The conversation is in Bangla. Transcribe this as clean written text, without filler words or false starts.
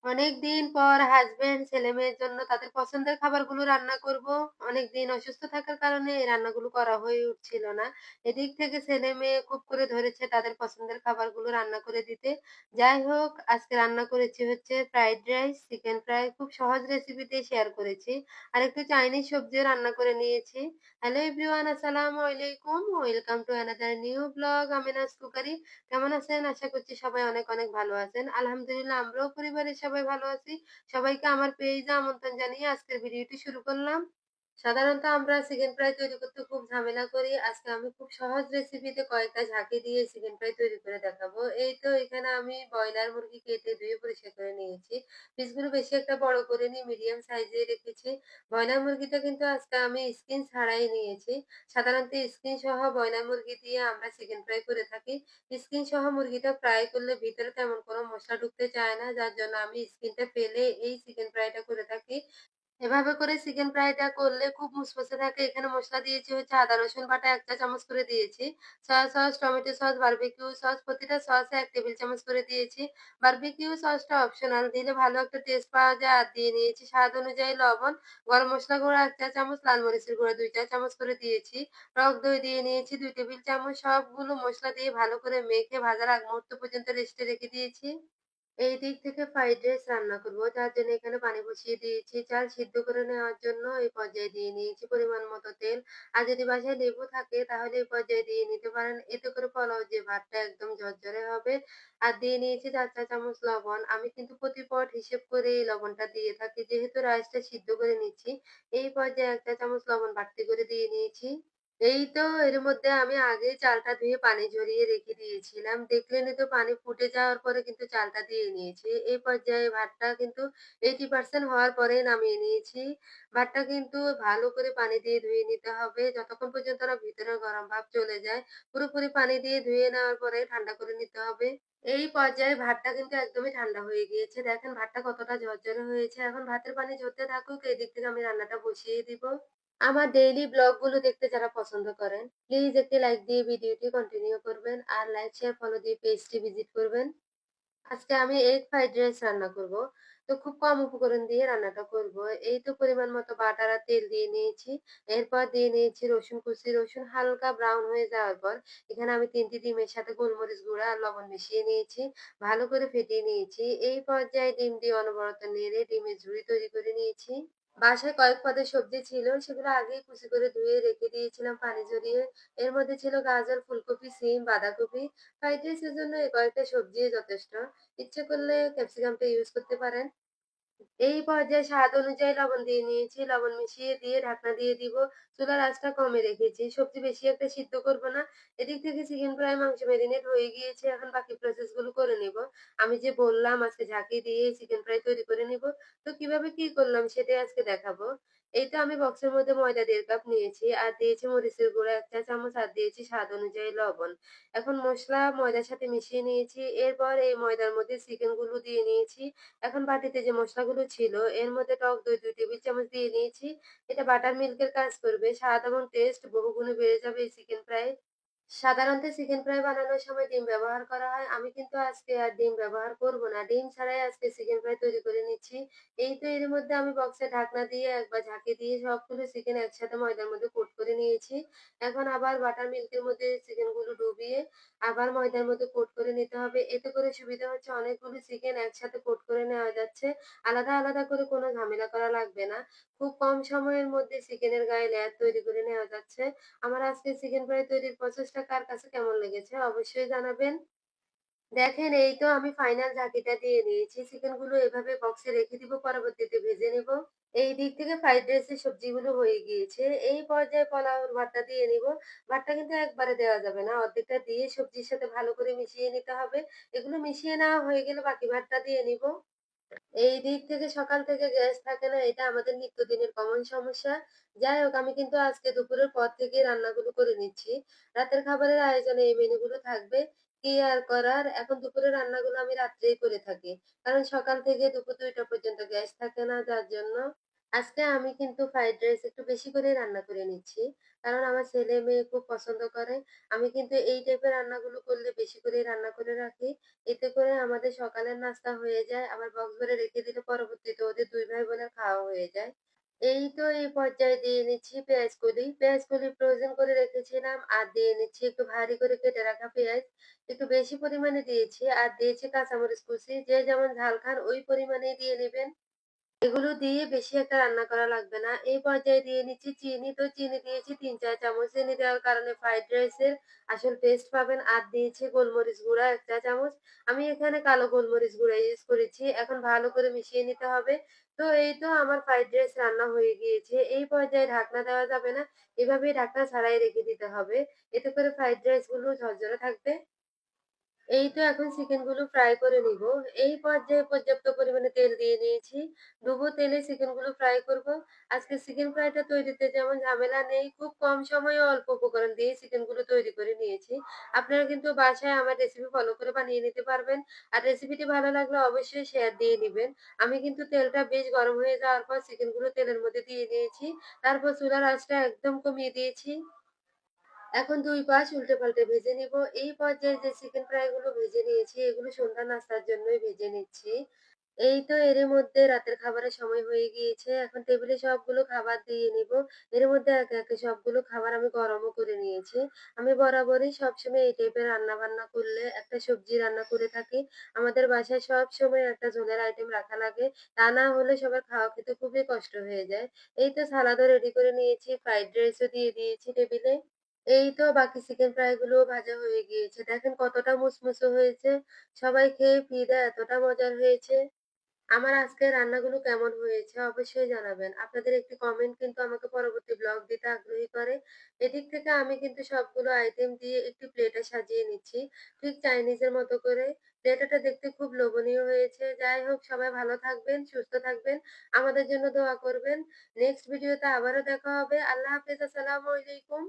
অনেকদিন পর হাসব্যান্ড ছেলে-মেয়ের জন্য তাদের পছন্দের খাবারগুলো রান্না করব। অনেকদিন অসুস্থ থাকার কারণে এই রান্নাগুলো করা হয়ে উঠছিল না। এদিক থেকে ছেলে-মেয়ে খুব করে ধরেছে তাদের পছন্দের খাবারগুলো রান্না করে দিতে। যাই হোক, আজকে রান্না করেছি হচ্ছে ফ্রাইড রাইস, চিকেন ফ্রাই খুব সহজ রেসিপিতেই শেয়ার করেছি। আর একটু চাইনিজ সবজিও রান্না করে নিয়েছি। হ্যালো এভরিওয়ান, আসসালামু আলাইকুম। Welcome to another new blog Amina's cookery. কেমন আছেন? আশা করছি সবাই অনেক, অনেক ভালো আছেন। আলহামদুলিল্লাহ আমরাও পরিবারের সবাই ভালো আছি। সবাইকে আমার পেজে আমন্ত্রণ জানিয়ে আজকের ভিডিওটি শুরু করলাম। সাধারণত আমরা চিকেন ফ্রাই তৈরি করতে খুব ঝামেলা করি। আজকে আমি খুব সহজ রেসিপিতে কয়েকটা ঝাঁকি দিয়ে চিকেন ফ্রাই তৈরি করে দেখাবো। এই তো এখানে আমি ব্রয়লার মুরগি কেটে ধুয়ে পরিষ্কার করে নিয়েছি। পিসগুলো বেশি একটা বড় করিনি, মিডিয়াম সাইজে রেখেছি। ব্রয়লার মুরগিটা কিন্তু আজকে আমি স্কিন ছাড়াই নিয়েছি। সাধারণত স্কিন সহ ব্রয়লার মুরগি দিয়ে আমরা চিকেন ফ্রাই করে থাকি। স্কিন সহ মুরগিটা ফ্রাই করলে ভিতরে তেমন কোনো মসলা ঢুকতে চায় না, যার জন্য আমি স্কিনটা ফেলে এই চিকেন ফ্রাইটা করে থাকি। এভাবে করে চিকেন ফ্রাইটা করলে খুব মুচমুচে থাকে। এখানে মসলা দিয়েছি হচ্ছে আদা রসুন বাটা ১ চা চামচ করে দিয়েছি। Soya sauce, tomato sauce, barbecue sauce প্রতিটা সসে ১ টেবিল চামচ করে দিয়েছি। বারবিকিউ সসটা অপশনাল, দিলে ভালো একটা টেস্ট পাওয়া যায়। আর দিয়ে নিয়েছি স্বাদ অনুযায়ী লবণ, গরম মসলা গুঁড়া ১ চা চামচ, লাল মরিচের গুঁড়া ২ চা চামচ করে দিয়েছি। টক দই দিয়ে নিয়েছি ২ টেবিল চামচ। সবগুলো মসলা দিয়ে ভালো করে মেখে ভাজার আগ মুহূর্ত পর্যন্ত রেস্টে রেখে দিয়েছি। এই দিক থেকে ফ্রাইড রাইস রান্না করব। তার জন্য এখানে পানি বসিয়ে দিয়েছি। চাল সিদ্ধ করে নেওয়ার জন্য এই পর্যায়ে দিয়ে নিয়েছি পরিমাণ মতো তেল। আর যদি বাসায় লেবু থাকে তাহলে এই পর্যায়ে দিয়ে নিতে পারেন। এতে করে পোলাও যে ভাতটা একদম ঝরঝরে হবে। আর দিয়ে নিয়েছি ৪ চা চামচ লবণ। আমি কিন্তু প্রতি পট হিসেব করে এই লবণটা দিয়ে থাকি। যেহেতু রাইসটা সিদ্ধ করে নিচ্ছি, এই পর্যায়ে ১ চা চামচ লবণ বাড়তি করে দিয়ে নিয়েছি। এই তো এর মধ্যে আমি আগেই চালটা ধুয়ে পানি ঝরিয়ে রেখে দিয়েছিলাম। দেখলেনই তো পানি ফুটে যাওয়ার পরে কিন্তু চালটা দিয়ে নিয়েছি। এই পর্যায়ে ভাতটা কিন্তু 80% হওয়ার পরেই নামিয়ে নিয়েছি। ভাতটা কিন্তু ভালো করে পানি দিয়ে ধুয়ে নিতে হবে যতক্ষণ পর্যন্ত না ভিতরের গরম ভাব চলে যায়। পুরোপুরি পানি দিয়ে ধুয়ে নেওয়ার পরে ঠান্ডা করে নিতে হবে। এই পর্যায়ে ভাতটা কিন্তু একদমই ঠান্ডা হয়ে গিয়েছে। দেখেন ভাতটা কতটা ঝরঝরে হয়েছে। এখন ভাতের পানি ঝরতে থাকুক। এদিক থেকে আমি রান্নাটা বসিয়ে দিব। আমার ডেইলি ব্লগ গুলো দেখতে যারা পছন্দ করেন, প্লিজ একটি লাইক দিয়ে ভিডিওটি কন্টিনিউ করবেন। আর লাইক, শেয়ার, ফলো দিয়ে পেজটি ভিজিট করবেন। আজকে আমি এগ ফ্রাইড রাইস রান্না করব। তো খুব কম উপকরণ দিয়ে রান্নাটা করব। এই তো পরিমাণ মতো বাটার আর তেল দিয়ে নিয়েছি। এরপর দিয়ে নিয়েছি রসুন কুচি। রসুন হালকা ব্রাউন হয়ে যাওয়ার পর এখানে আমি ৩ টি ডিমের সাথে গোলমরিচ গুঁড়া আর লবণ মিশিয়ে নিয়েছি। ভালো করে ফেটিয়ে নিয়েছি। এই পর্যায়ে ডিম দিয়ে অনবরত নেড়ে ডিমের ঝুড়ি তৈরি করে নিয়েছি। বাসায় কয়েক পদের সবজি ছিল, সেগুলো আগেই কুচি করে ধুয়ে রেখে দিয়েছিলাম পানি ঝরিয়ে। এর মধ্যে ছিল গাজর, ফুলকপি, সিম, বাঁধাকপি। ফ্রাইড রাইসের জন্য এই কয়েকটা সবজিই যথেষ্ট। ইচ্ছে করলে ক্যাপসিকামটা ইউজ করতে পারেন। এই পর্যায়ে স্বাদ অনুযায়ী লবণ দিয়ে নিয়েছি। লবণ মিশিয়ে দিয়ে ঢাকনা দিয়ে দিব। চুলার আঁচটা কমে রেখেছি। সবজি বেশি একটা সিদ্ধ করব না। এদিক থেকে চিকেন ফ্রাই মাংস মেরিনেট হয়ে গিয়েছে। এখন বাকি প্রসেস গুলো করে নিব। আমি যে বললাম আজকে ঝাঁকি দিয়ে চিকেন ফ্রাই তৈরি করে নিব। তো কিভাবে কি করলাম সেটাই আজকে দেখাবো। এই তো আমি বক্সের মধ্যে ময়দা ১.৫ কাপ নিয়েছি। আর দিয়েছি মরিচের গুঁড়া ১ চা চামচ আর দিয়েছি স্বাদ অনুযায়ী লবণ। এখন মসলা ময়দার সাথে মিশিয়ে নিয়েছি। এরপর এই ময়দার মধ্যে চিকেন গুলো দিয়ে নিয়েছি। এখন বাটিতে যে মসলাগুলো ছিল এর মধ্যে টক দই ২ টেবিল চামচ দিয়ে নিয়েছি। এটা বাটার মিল্কের কাজ করবে। স্বাদ এবং টেস্ট বহুগুণে বেড়ে যাবে এই চিকেন ফ্রাই। সাধারণত চিকেন ফ্রাই বানানোর সময় ডিম ব্যবহার করা হয়। আমি কিন্তু আজকে আর ডিম ব্যবহার করব না। ডিম ছাড়াই আজকে চিকেন ফ্রাই তৈরি করে নিচ্ছি। এই তো এর মধ্যে আমি বক্সে ঢাকনা দিয়ে একবার ঝাঁকি দিয়ে সবগুলো চিকেন একসাথে ময়দার মধ্যে কোট করে নিয়েছি। এখন আবার বাটার মিল্কের মধ্যে চিকেন গুলো ডুবিয়ে আবার ময়দার মধ্যে কোট করে নিতে হবে। এতে করে সুবিধা হচ্ছে অনেকগুলো চিকেন একসাথে কোট করে নেওয়া যাচ্ছে। আলাদা, আলাদা করে কোনো ঝামেলা করা লাগবে না। খুব কম সময়ের মধ্যে চিকেনের গায়ে লেয়ার তৈরি করে নেওয়া যাচ্ছে। আমার আজকে চিকেন ফ্রাই তৈরির প্রসেসটা কার কাছে কেমন লেগেছে অবশ্যই জানাবেন। দেখেন এই তো আমি ফাইনাল ঝাঁকিটা দিয়ে নিয়েছি। চিকেন গুলো এভাবে বক্সে রেখে দিব, পরবর্তীতে ভেজে নেব। এই দিক থেকে ফ্রাইড রাইসের সবজিগুলো হয়ে গিয়েছে। এই পর্যায়ে পোলাওর ভাতটা দিয়ে নিব। ভাতটা কিন্তু একবারে দেওয়া যাবে না। অর্ধেকটা দিয়ে সবজির সাথে ভালো করে মিশিয়ে নিতে হবে। এগুলো মিশিয়ে নেওয়া হয়ে গেলে বাকি ভাতটা দিয়ে নিব। এই দিক থেকে সকাল থেকে গ্যাস থাকে না, এটা আমাদের নিত্যদিনের কমন সমস্যা। যাই হোক, আমি কিন্তু আজকে দুপুরের পর থেকে রান্নাগুলো করে নিচ্ছি। রাতের খাবারের আয়োজনে এই মেনুগুলো থাকবে। কি আর করার, এখন দুপুরের রান্নাগুলো আমি রাত্রেই করে থাকি। কারণ সকাল থেকে দুপুর ২টা পর্যন্ত গ্যাস থাকে না, যার জন্য। আজকে আমি কিন্তু ফ্রাইড রাইস একটু বেশি করেই রান্না করে নিচ্ছি। কারণ আমার ছেলে-মেয়ে খুব পছন্দ করে। আমি কিন্তু এই টাইপের রান্নাগুলো করলে বেশি করেই রান্না করে রাখি। এতে করে আমাদের সকালের নাস্তা হয়ে যায়। আবার বক্স ভরে রেখে দিলে পরবর্তীতে ওদের ২ ভাই বোনের খাওয়া হয়ে যায়। এই তো এই পর্যায়ে দিয়ে নিচ্ছি পেঁয়াজ কলি। পেঁয়াজ কলি ফ্রোজেন করে রেখেছিলাম আর দিয়ে নিচ্ছি একটু ভারী করে কেটে রাখা পেঁয়াজ। একটু বেশি পরিমাণে দিয়েছি আর দিয়েছি কাঁচামরিচ কুচি। যে যেমন ঝাল খান ওই পরিমাণেই দিয়ে নিবেন। এগুলো দিয়ে বেশি একটা রান্না করা লাগবে না। এই পর্যায়ে দিয়ে নিচ্ছি চিনি। তো চিনি দিয়েছি ৩-৪ চামচ। চিনি দেওয়ার কারণে ফ্রাইড রাইসের আসল টেস্ট পাবেন। আর দিয়েছি গোলমরিচ গুঁড়া ১ চা চামচ। আমি এখানে কালো গোলমরিচ গুঁড়া ইউজ করেছি। এখন ভালো করে মিশিয়ে নিতে হবে। তো এই তো আমার ফ্রাইড রাইস রান্না হয়ে গিয়েছে। এই পর্যায়ে ঢাকনা দেওয়া যাবে না। এভাবেই ঢাকনা ছাড়াই রেখে দিতে হবে। এতে করে ফ্রাইড রাইস গুলো ঝরঝরে থাকবে। এই তো এখন চিকেন গুলো ফ্রাই করে নিব। এই পর্যায়ে পর্যাপ্ত পরিমাণে তেল দিয়ে নিয়েছি। ডুবো তেলে চিকেন গুলো ফ্রাই করব। আজকে চিকেন ফ্রাইটা তৈরিতে যেমন ঝামেলা নেই, খুব কম সময়ে অল্প উপকরণ দিয়ে চিকেন গুলো তৈরি করে নিয়েছি। আপনারা কিন্তু বাসায় আমার রেসিপি ফলো করে বানিয়ে নিতে পারবেন। আর রেসিপিটি ভালো লাগলে অবশ্যই শেয়ার দিয়ে দিবেন। আমি কিন্তু তেলটা বেশ গরম হয়ে যাওয়ার পর চিকেন গুলো তেলের মধ্যে দিয়ে দিয়েছি। তারপর চুলার আঁচটা একদম কমিয়ে দিয়েছি। এখন ২ পাশ উল্টে-পাল্টে ভেজে নিব। এই পর্যায়ে যে চিকেন ফ্রাই গুলো ভেজে নিয়েছি, এগুলো সন্ধ্যার নাস্তার জন্যই ভেজে নিচ্ছি। এই তো এর মধ্যে রাতের খাবারের সময় হয়ে গিয়েছে। এখন টেবিলে সবগুলো খাবার দিয়ে নিব। এর মধ্যে একে, একে সবগুলো খাবার আমি গরমও করে নিয়েছি। আমি বরাবরই সবসময় এই টাইপের রান্না-বান্না করলে একটা সবজি রান্না করে থাকি। আমাদের বাসায় সবসময় একটা ঝোলের আইটেম রাখা লাগে। তা না হলে সবার খাওয়া খেতে খুবই কষ্ট হয়ে যায়। এই তো সালাদও রেডি করে নিয়েছি, ফ্রাইড রাইসও দিয়ে দিয়েছি টেবিলে। এই তো বাকি চিকেন ফ্রাই গুলোও ভাজা হয়ে গিয়েছে। দেখেন কতটা মুচমুচে হয়েছে। সবাই খেয়ে ফিদা এতটা মজার হয়েছে। আমার আজকের রান্নাগুলো কেমন হয়েছে অবশ্যই জানাবেন। আপনাদের একটি কমেন্ট কিন্তু আমাকে পরবর্তী ব্লগ দিতে আগ্রহী করে। এদিক থেকে আমি কিন্তু সবগুলো আইটেম দিয়ে একটি প্লেটে সাজিয়ে নিচ্ছি। ঠিক চাইনিজের মতো করে। প্লেটাটা দেখতে খুব লোভনীয় হয়েছে। যাই হোক সবাই ভালো থাকবেন, সুস্থ থাকবেন। আমাদের জন্য দোয়া করবেন। নেক্সট ভিডিওতে আবারও দেখা হবে। আল্লাহ হাফেজ। আসসালামু আলাইকুম।